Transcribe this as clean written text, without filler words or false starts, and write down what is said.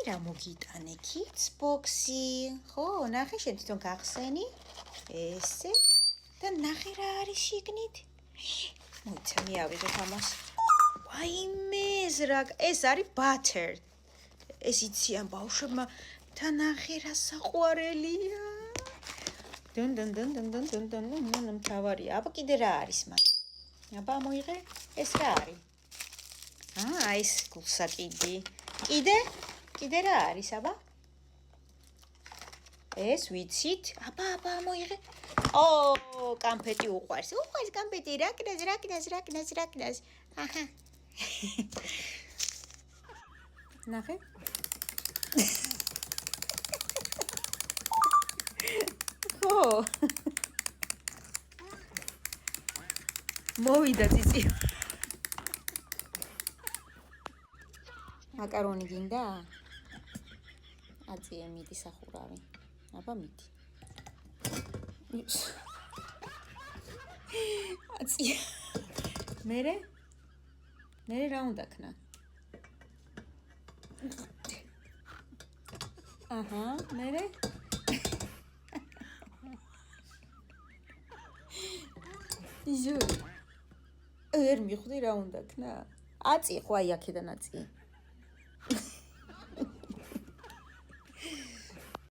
რა მოგიტანე kids-box-ი. ხო, ნახე შენ თვითონ გახსენი. ესე და ნახე რა არის შიგნით. მოიცა მიავიღებ ამას. ვაიმე, ეს არის butter. ეს იციან ბავშვებმა და ნახე რა საყვარელია. დუნ მთავარია. აბა კიდე რა არის მათ? აბა მოიღე, ეს რა არის? ეს გულსაკიდი. კიდე რა არის, აბა? ეს ვიცით. აბა მოიღე. კამფეტი უყვარს. უყვარს კამფეტი, რა კნას. აჰა. ნახე. ხო. მოვიდა ციცი. მაკარონი გინდა? აწიე მიდი სახურავი. აბა მიდი. აწიე. მერე რა უნდა ქნა? აჰა, მერე? იზური. ვერ მიხვდი რა უნდა ქნა? აწი ხო აი აქედან აწი.